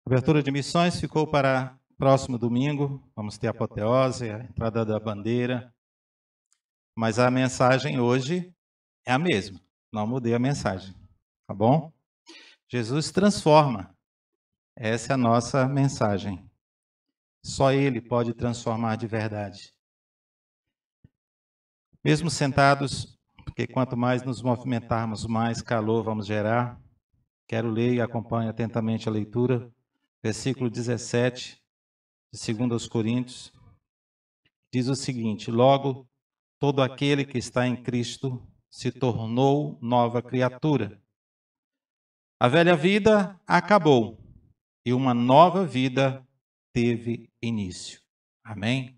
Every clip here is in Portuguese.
A abertura de missões ficou para próximo domingo. Vamos ter a apoteose, a entrada da bandeira. Mas a mensagem hoje é a mesma. Não mudei a mensagem, tá bom? Jesus transforma. Essa é a nossa mensagem. Só Ele pode transformar de verdade. Mesmo sentados, porque quanto mais nos movimentarmos, mais calor vamos gerar. Quero ler e acompanhe atentamente a leitura. Versículo 17, de 2 Coríntios, diz o seguinte: logo, todo aquele que está em Cristo se tornou nova criatura. A velha vida acabou e uma nova vida teve início. Amém?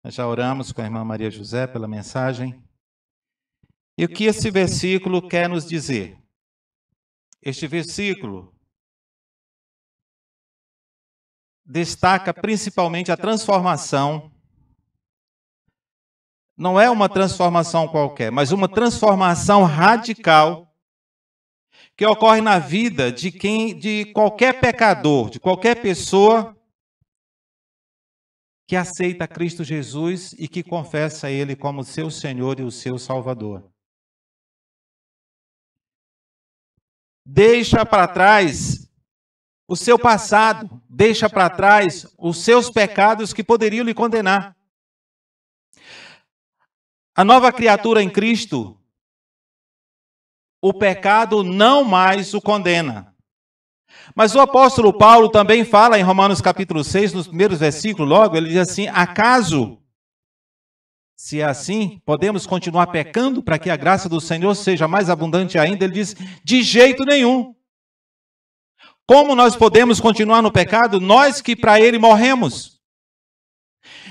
Nós já oramos com a irmã Maria José pela mensagem. E o que esse versículo quer nos dizer? Este versículo destaca principalmente a transformação. Não é uma transformação qualquer, mas uma transformação radical que ocorre na vida de qualquer pecador, de qualquer pessoa que aceita Cristo Jesus e que confessa Ele como seu Senhor e o seu Salvador. Deixa para trás o seu passado, deixa para trás os seus pecados que poderiam lhe condenar. A nova criatura em Cristo, o pecado não mais o condena. Mas o apóstolo Paulo também fala em Romanos capítulo 6, nos primeiros versículos, logo, ele diz assim: acaso, se é assim, podemos continuar pecando para que a graça do Senhor seja mais abundante ainda? Ele diz: de jeito nenhum. Como nós podemos continuar no pecado, nós que para ele morremos?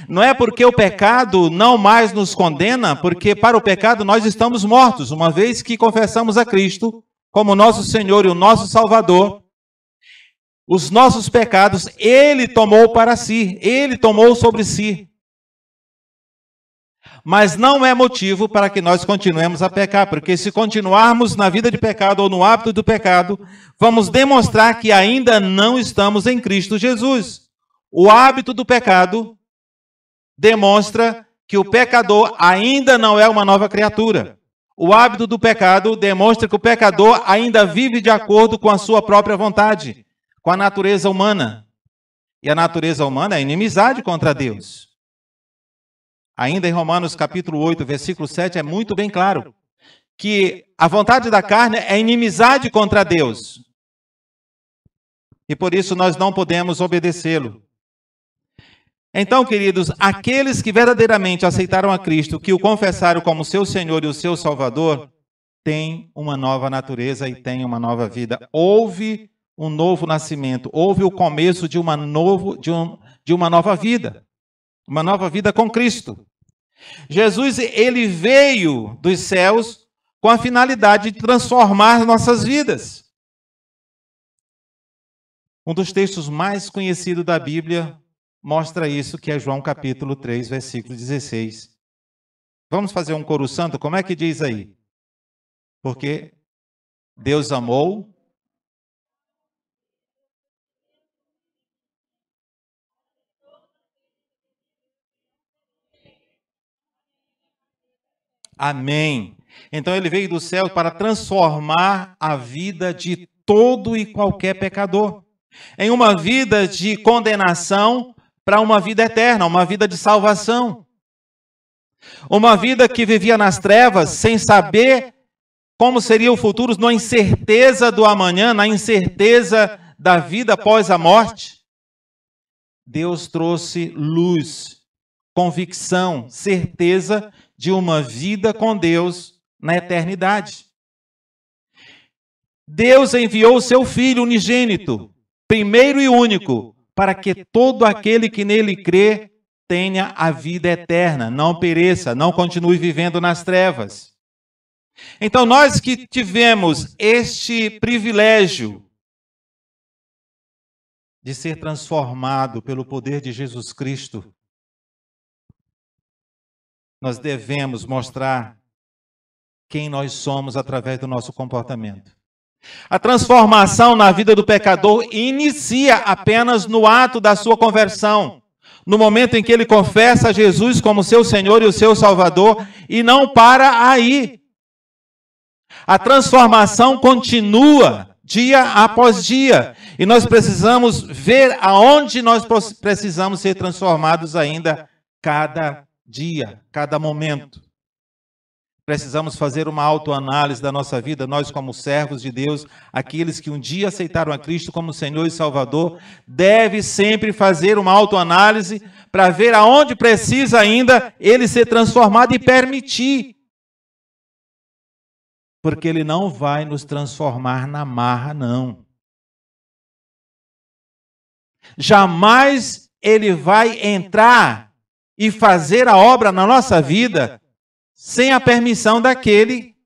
Não é porque o pecado não mais nos condena, porque para o pecado nós estamos mortos, uma vez que confessamos a Cristo como nosso Senhor e o nosso Salvador. Os nossos pecados Ele tomou para si, Ele tomou sobre si. Mas não é motivo para que nós continuemos a pecar, porque se continuarmos na vida de pecado ou no hábito do pecado, vamos demonstrar que ainda não estamos em Cristo Jesus. O hábito do pecado demonstra que o pecador ainda não é uma nova criatura. O hábito do pecado demonstra que o pecador ainda vive de acordo com a sua própria vontade, com a natureza humana. E a natureza humana é inimizade contra Deus. Ainda em Romanos capítulo 8, versículo 7, é muito bem claro que a vontade da carne é inimizade contra Deus. E por isso nós não podemos obedecê-lo. Então, queridos, aqueles que verdadeiramente aceitaram a Cristo, que o confessaram como seu Senhor e o seu Salvador, têm uma nova natureza e têm uma nova vida. Houve um novo nascimento, houve o começo de uma nova vida. Uma nova vida com Cristo. Jesus, ele veio dos céus com a finalidade de transformar nossas vidas. Um dos textos mais conhecidos da Bíblia mostra isso, que é João capítulo 3, versículo 16. Vamos fazer um coro santo? Como é que diz aí? Porque Deus amou. Amém. Então ele veio do céu para transformar a vida de todo e qualquer pecador em uma vida de condenação para uma vida eterna, uma vida de salvação. Uma vida que vivia nas trevas sem saber como seria o futuro, na incerteza do amanhã, na incerteza da vida após a morte. Deus trouxe luz, convicção, certeza de uma vida com Deus na eternidade. Deus enviou o seu Filho unigênito, primeiro e único, para que todo aquele que nele crê tenha a vida eterna, não pereça, não continue vivendo nas trevas. Então, nós que tivemos este privilégio de ser transformado pelo poder de Jesus Cristo, nós devemos mostrar quem nós somos através do nosso comportamento. A transformação na vida do pecador inicia apenas no ato da sua conversão, no momento em que ele confessa Jesus como seu Senhor e o seu Salvador, e não para aí. A transformação continua dia após dia, e nós precisamos ver aonde nós precisamos ser transformados ainda cada dia, cada momento. Precisamos fazer uma autoanálise da nossa vida, nós como servos de Deus, aqueles que um dia aceitaram a Cristo como Senhor e Salvador, deve sempre fazer uma autoanálise para ver aonde precisa ainda ele ser transformado e permitir. Porque ele não vai nos transformar na marra, não. Jamais ele vai entrar e fazer a obra na nossa vida sem a permissão daquele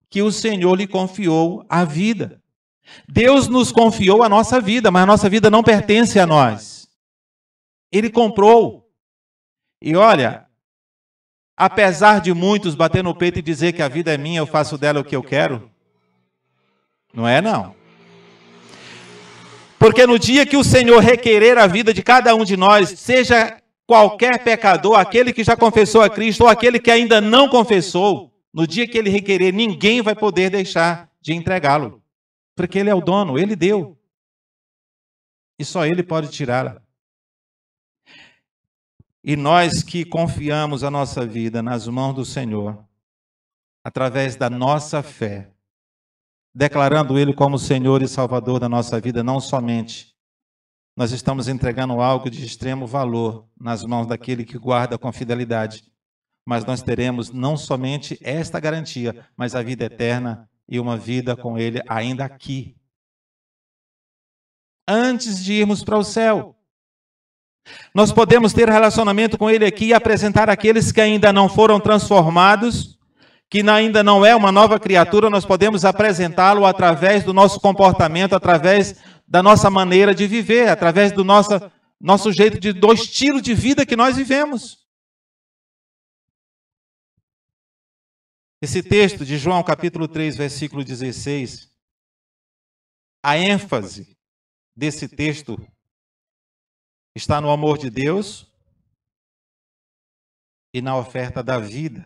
que o Senhor lhe confiou a vida. Deus nos confiou a nossa vida, mas a nossa vida não pertence a nós. Ele comprou. E olha, apesar de muitos bater no peito e dizer que a vida é minha, eu faço dela o que eu quero, não é não. Porque no dia que o Senhor requerer a vida de cada um de nós, seja qualquer pecador, aquele que já confessou a Cristo ou aquele que ainda não confessou, no dia que ele requerer, ninguém vai poder deixar de entregá-lo. Porque ele é o dono, ele deu. E só ele pode tirá-la. E nós que confiamos a nossa vida nas mãos do Senhor, através da nossa fé, declarando Ele como Senhor e Salvador da nossa vida, não somente nós estamos entregando algo de extremo valor nas mãos daquele que guarda com fidelidade, mas nós teremos não somente esta garantia, mas a vida eterna e uma vida com Ele ainda aqui. Antes de irmos para o céu, nós podemos ter relacionamento com Ele aqui e apresentar aqueles que ainda não foram transformados, que ainda não é uma nova criatura, nós podemos apresentá-lo através do nosso comportamento, através da nossa maneira de viver, através do nosso jeito do estilo de vida que nós vivemos. Esse texto de João capítulo 3, versículo 16, a ênfase desse texto está no amor de Deus e na oferta da vida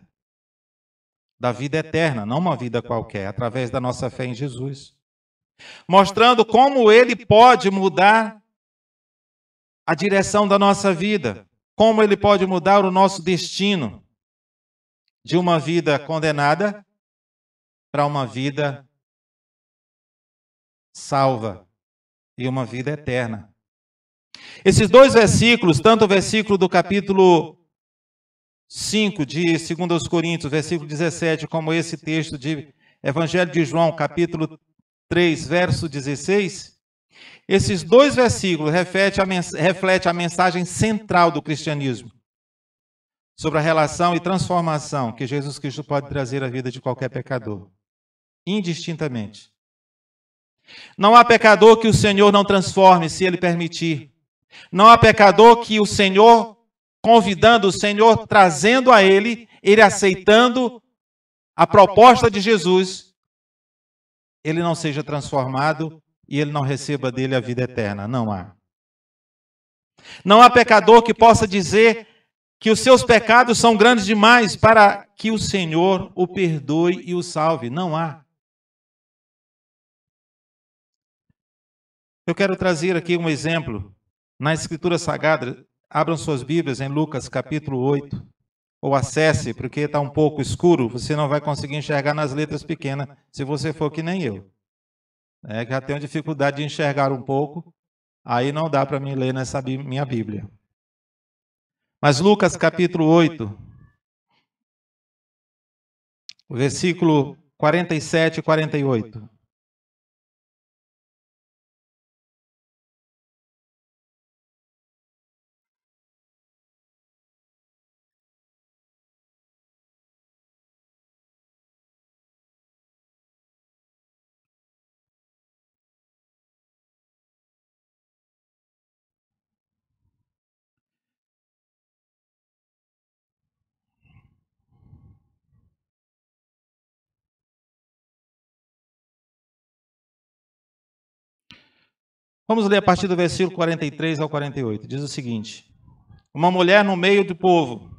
eterna, não uma vida qualquer, através da nossa fé em Jesus. Mostrando como Ele pode mudar a direção da nossa vida, como Ele pode mudar o nosso destino de uma vida condenada para uma vida salva e uma vida eterna. Esses dois versículos, tanto o versículo do capítulo 5 de 2 Coríntios, versículo 17, como esse texto de Evangelho de João, capítulo 3, verso 16, esses dois versículos refletem a mensagem central do cristianismo sobre a relação e transformação que Jesus Cristo pode trazer à vida de qualquer pecador, indistintamente. Não há pecador que o Senhor não transforme, se Ele permitir. Não há pecador que o Senhor, convidando o Senhor, trazendo a Ele aceitando a proposta de Jesus, ele não seja transformado e ele não receba dele a vida eterna. Não há. Não há pecador que possa dizer que os seus pecados são grandes demais para que o Senhor o perdoe e o salve. Não há. Eu quero trazer aqui um exemplo. Na Escritura Sagrada, abram suas Bíblias em Lucas capítulo 8, ou acesse, porque está um pouco escuro, você não vai conseguir enxergar nas letras pequenas, se você for que nem eu. Que já tenho dificuldade de enxergar um pouco, aí não dá para mim ler nessa minha Bíblia. Mas Lucas capítulo 8, versículo 47 e 48. Vamos ler a partir do versículo 43 ao 48. Diz o seguinte: uma mulher no meio do povo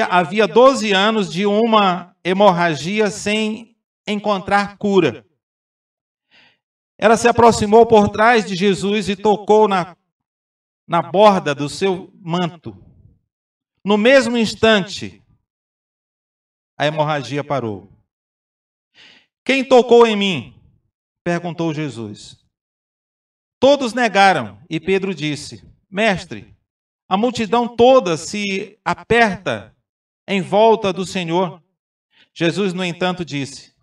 havia 12 anos de uma hemorragia sem encontrar cura. Ela se aproximou por trás de Jesus e tocou na borda do seu manto. No mesmo instante, a hemorragia parou. Quem tocou em mim? Perguntou Jesus. Todos negaram e Pedro disse: Mestre, a multidão toda se aperta em volta do Senhor. Jesus, no entanto, disse: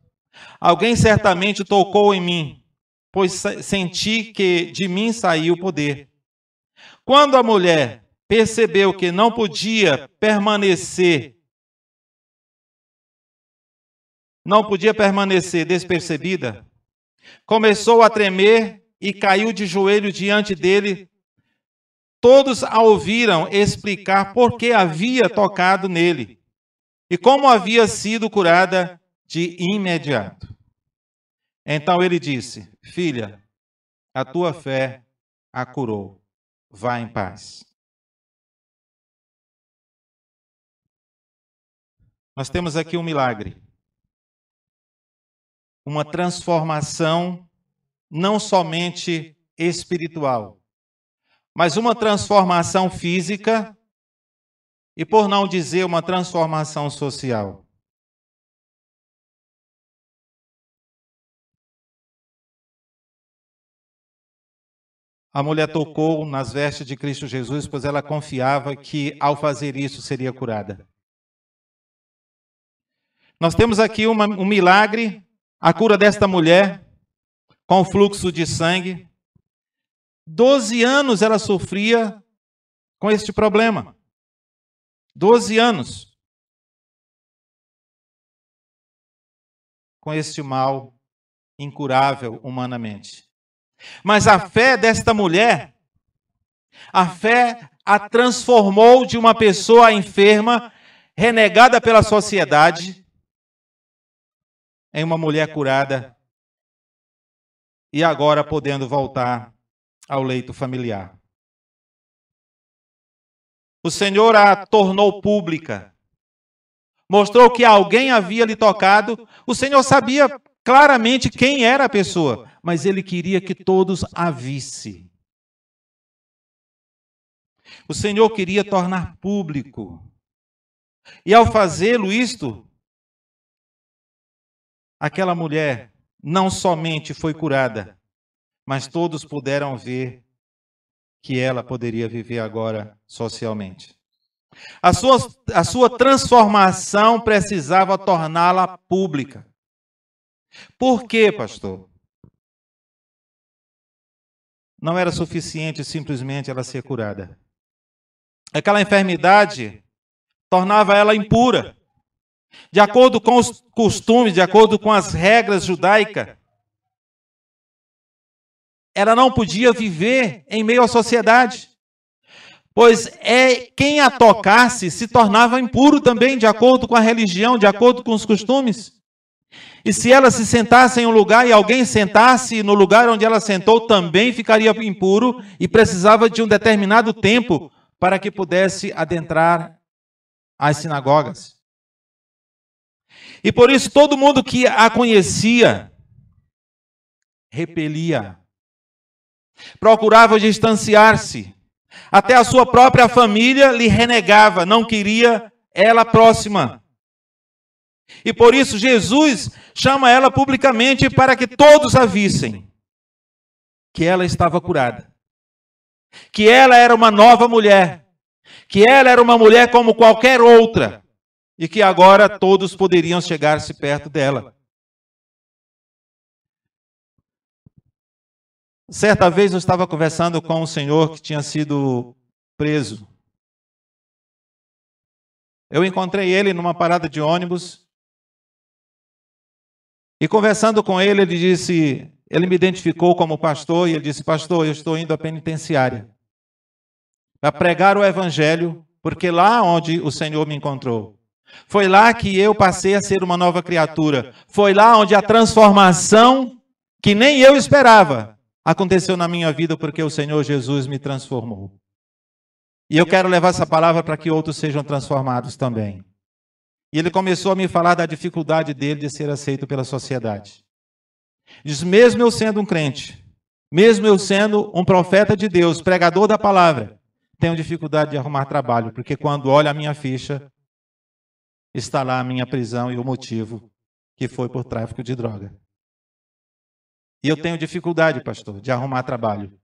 alguém certamente tocou em mim, pois senti que de mim saiu o poder. Quando a mulher percebeu que não podia permanecer despercebida, começou a tremer e caiu de joelho diante dele. Todos a ouviram explicar por que havia tocado nele e como havia sido curada de imediato. Então ele disse: filha, a tua fé a curou. Vá em paz. Nós temos aqui um milagre. Uma transformação não somente espiritual, mas uma transformação física e, por não dizer, uma transformação social. A mulher tocou nas vestes de Cristo Jesus, pois ela confiava que, ao fazer isso, seria curada. Nós temos aqui um milagre, a cura desta mulher com fluxo de sangue. 12 anos ela sofria com este problema. 12 anos. Com este mal incurável humanamente. Mas a fé desta mulher, a fé a transformou de uma pessoa enferma, renegada pela sociedade, em uma mulher curada e agora podendo voltar ao leito familiar. O Senhor a tornou pública. Mostrou que alguém havia lhe tocado. O Senhor sabia claramente quem era a pessoa, mas Ele queria que todos a vissem. O Senhor queria tornar público. E ao fazê-lo isto, aquela mulher não somente foi curada, mas todos puderam ver que ela poderia viver agora socialmente. A sua transformação precisava torná-la pública. Por quê, pastor? Não era suficiente simplesmente ela ser curada. Aquela enfermidade tornava ela impura. De acordo com os costumes, de acordo com as regras judaicas, ela não podia viver em meio à sociedade, pois quem a tocasse se tornava impuro também, de acordo com a religião, de acordo com os costumes. E se ela se sentasse em um lugar e alguém sentasse no lugar onde ela sentou, também ficaria impuro e precisava de um determinado tempo para que pudesse adentrar as sinagogas. E por isso todo mundo que a conhecia repelia, procurava distanciar-se. Até a sua própria família lhe renegava, não queria ela próxima. E por isso Jesus chama ela publicamente para que todos a vissem que ela estava curada, que ela era uma nova mulher, que ela era uma mulher como qualquer outra e que agora todos poderiam chegar-se perto dela. Certa vez eu estava conversando com um senhor que tinha sido preso. Eu encontrei ele numa parada de ônibus e conversando com ele, ele me identificou como pastor e ele disse: pastor, eu estou indo à penitenciária para pregar o evangelho, porque lá onde o Senhor me encontrou, foi lá que eu passei a ser uma nova criatura, foi lá onde a transformação que nem eu esperava aconteceu na minha vida porque o Senhor Jesus me transformou. E eu quero levar essa palavra para que outros sejam transformados também. E ele começou a me falar da dificuldade dele de ser aceito pela sociedade. Diz, mesmo eu sendo um crente, mesmo eu sendo um profeta de Deus, pregador da palavra, tenho dificuldade de arrumar trabalho, porque quando olho a minha ficha, está lá a minha prisão e o motivo, que foi por tráfico de droga. E eu tenho dificuldade, pastor, de arrumar trabalho.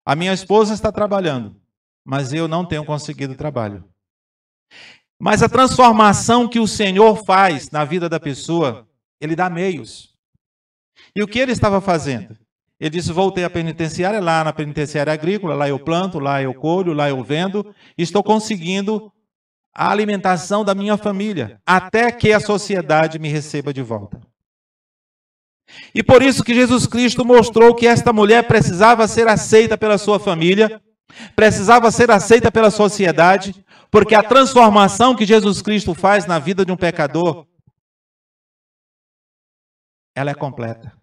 A minha esposa está trabalhando, mas eu não tenho conseguido trabalho. Mas a transformação que o Senhor faz na vida da pessoa, Ele dá meios. E o que ele estava fazendo? Ele disse, voltei à penitenciária, lá na penitenciária agrícola, lá eu planto, lá eu colho, lá eu vendo, e estou conseguindo a alimentação da minha família, até que a sociedade me receba de volta. E por isso que Jesus Cristo mostrou que esta mulher precisava ser aceita pela sua família, precisava ser aceita pela sociedade, porque a transformação que Jesus Cristo faz na vida de um pecador, ela é completa.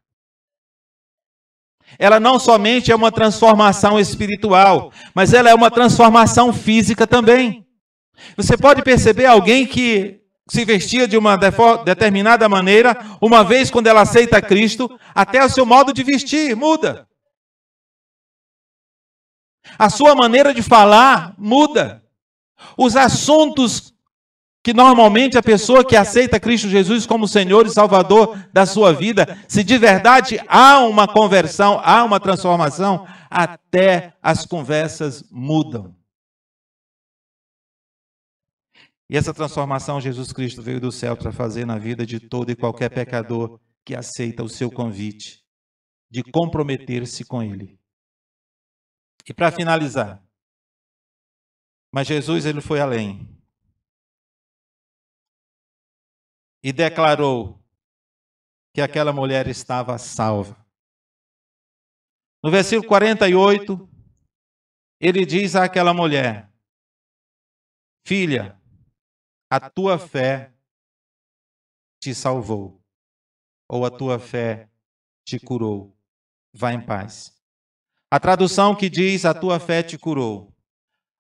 Ela não somente é uma transformação espiritual, mas ela é uma transformação física também. Você pode perceber alguém que se vestia de uma determinada maneira, uma vez quando ela aceita Cristo, até o seu modo de vestir muda. A sua maneira de falar muda. Os assuntos que normalmente a pessoa que aceita Cristo Jesus como Senhor e Salvador da sua vida, se de verdade há uma conversão, há uma transformação, até as conversas mudam. E essa transformação Jesus Cristo veio do céu para fazer na vida de todo e qualquer pecador que aceita o seu convite de comprometer-se com Ele. E para finalizar, mas Jesus ele foi além. E declarou que aquela mulher estava salva. No versículo 48, ele diz àquela mulher, filha, a tua fé te salvou, ou a tua fé te curou. Vá em paz. A tradução que diz a tua fé te curou.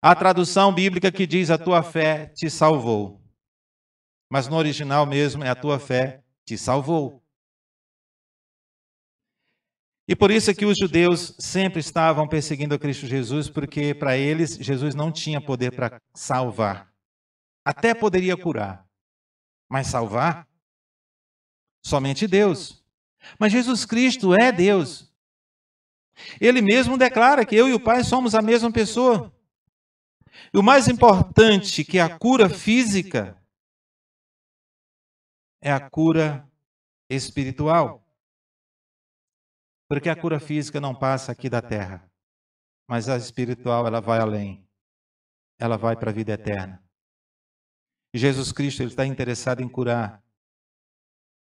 A tradução bíblica que diz a tua fé te salvou. Mas no original mesmo é a tua fé te salvou. E por isso é que os judeus sempre estavam perseguindo a Cristo Jesus, porque para eles Jesus não tinha poder para salvar. Até poderia curar, mas salvar? Somente Deus. Mas Jesus Cristo é Deus. Ele mesmo declara que eu e o Pai somos a mesma pessoa. E o mais importante que a cura física é a cura espiritual. Porque a cura física não passa aqui da terra, mas a espiritual ela vai além. Ela vai para a vida eterna. E Jesus Cristo ele está interessado em curar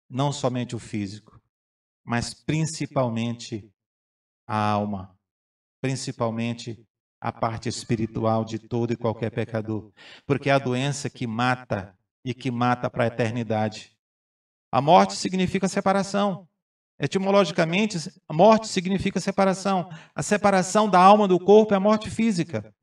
não somente o físico, mas principalmente a alma, principalmente a parte espiritual de todo e qualquer pecador, porque é a doença que mata e que mata para a eternidade. A morte significa separação. Etimologicamente, a morte significa separação. A separação da alma do corpo é a morte física.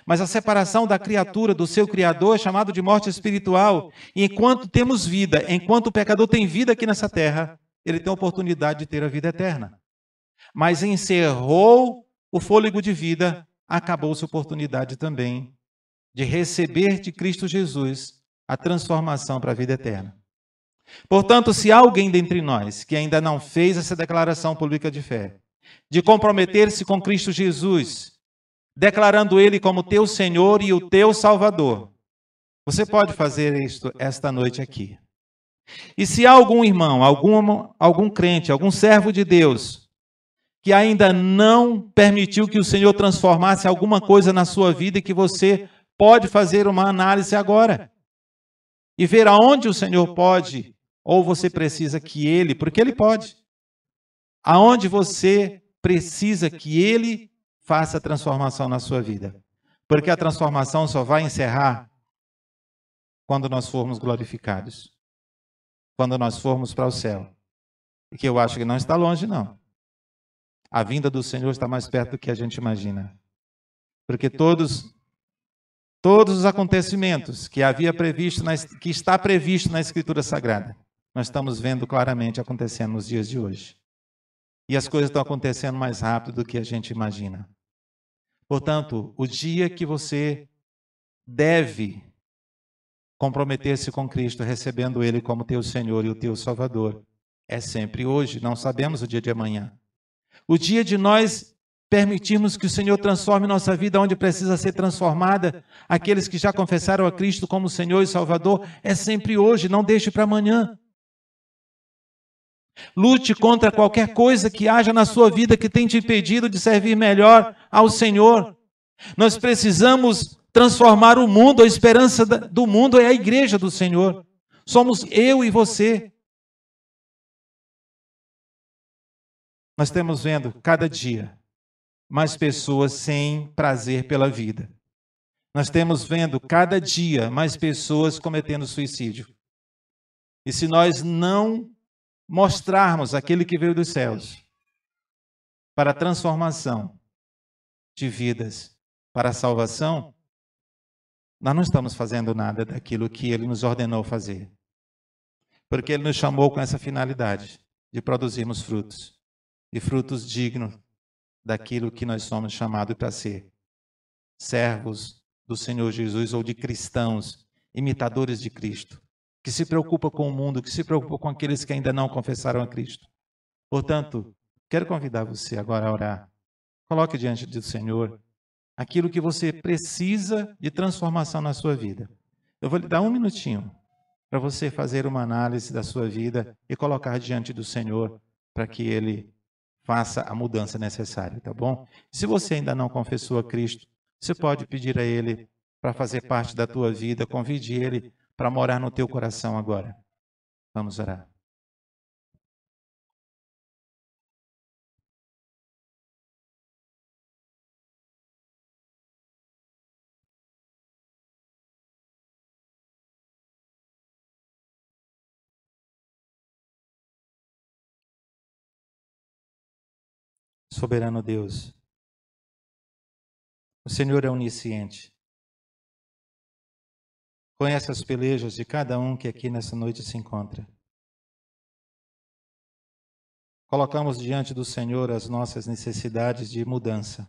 Mas a separação da criatura, do seu Criador, é chamado de morte espiritual. E enquanto temos vida, enquanto o pecador tem vida aqui nessa terra, ele tem a oportunidade de ter a vida eterna. Mas encerrou o fôlego de vida, acabou-se a oportunidade também de receber de Cristo Jesus a transformação para a vida eterna. Portanto, se há alguém dentre nós que ainda não fez essa declaração pública de fé, de comprometer-se com Cristo Jesus, declarando Ele como teu Senhor e o teu Salvador, você pode fazer isto esta noite aqui. E se há algum irmão, algum crente, algum servo de Deus, que ainda não permitiu que o Senhor transformasse alguma coisa na sua vida e que você pode fazer uma análise agora e ver aonde o Senhor pode, ou você precisa que Ele, porque Ele pode, aonde você precisa que Ele faça a transformação na sua vida. Porque a transformação só vai encerrar quando nós formos glorificados, quando nós formos para o céu. E que eu acho que não está longe, não. A vinda do Senhor está mais perto do que a gente imagina. Porque todos os acontecimentos que havia previsto, que está previsto na Escritura Sagrada, nós estamos vendo claramente acontecendo nos dias de hoje. E as coisas estão acontecendo mais rápido do que a gente imagina. Portanto, o dia que você deve comprometer-se com Cristo, recebendo Ele como teu Senhor e o teu Salvador, é sempre hoje, não sabemos o dia de amanhã. O dia de nós permitirmos que o Senhor transforme nossa vida onde precisa ser transformada, aqueles que já confessaram a Cristo como Senhor e Salvador, é sempre hoje, não deixe para amanhã. Lute contra qualquer coisa que haja na sua vida que tenha te impedido de servir melhor ao Senhor. Nós precisamos transformar o mundo, a esperança do mundo é a igreja do Senhor. Somos eu e você. Nós estamos vendo cada dia mais pessoas sem prazer pela vida. Nós temos vendo cada dia mais pessoas cometendo suicídio. E se nós não mostrarmos aquele que veio dos céus para a transformação de vidas, para a salvação, nós não estamos fazendo nada daquilo que Ele nos ordenou fazer. Porque Ele nos chamou com essa finalidade de produzirmos frutos. E frutos dignos daquilo que nós somos chamados para ser. Servos do Senhor Jesus ou de cristãos, imitadores de Cristo, que se preocupa com o mundo, que se preocupa com aqueles que ainda não confessaram a Cristo. Portanto, quero convidar você agora a orar. Coloque diante do Senhor aquilo que você precisa de transformação na sua vida. Eu vou lhe dar um minutinho para você fazer uma análise da sua vida e colocar diante do Senhor para que Ele faça a mudança necessária, tá bom? Se você ainda não confessou a Cristo, você pode pedir a Ele para fazer parte da tua vida, convide Ele para morar no teu coração agora. Vamos orar. Soberano Deus, o Senhor é onisciente. Conhece as pelejas de cada um que aqui nessa noite se encontra. Colocamos diante do Senhor as nossas necessidades de mudança.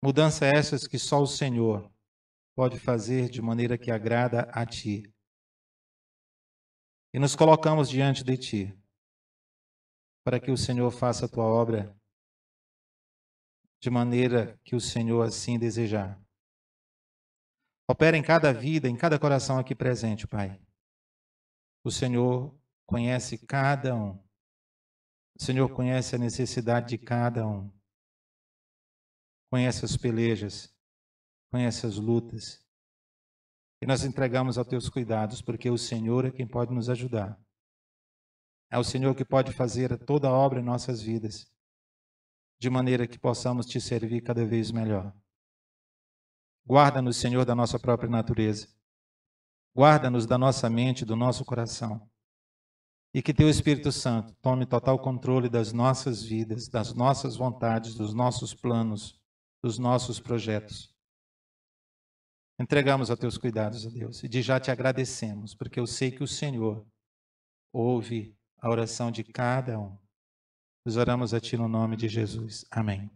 Mudança essas que só o Senhor pode fazer de maneira que agrada a Ti. E nos colocamos diante de Ti, para que o Senhor faça a Tua obra de maneira que o Senhor assim desejar. Opera em cada vida, em cada coração aqui presente, Pai. O Senhor conhece cada um. O Senhor conhece a necessidade de cada um. Conhece as pelejas, conhece as lutas. E nós entregamos aos teus cuidados, porque o Senhor é quem pode nos ajudar. É o Senhor que pode fazer toda a obra em nossas vidas, de maneira que possamos te servir cada vez melhor. Guarda-nos, Senhor, da nossa própria natureza. Guarda-nos da nossa mente, do nosso coração. E que teu Espírito Santo tome total controle das nossas vidas, das nossas vontades, dos nossos planos, dos nossos projetos. Entregamos a teus cuidados, a Deus, e de já te agradecemos, porque eu sei que o Senhor ouve a oração de cada um. Nós oramos a Ti no nome de Jesus. Amém.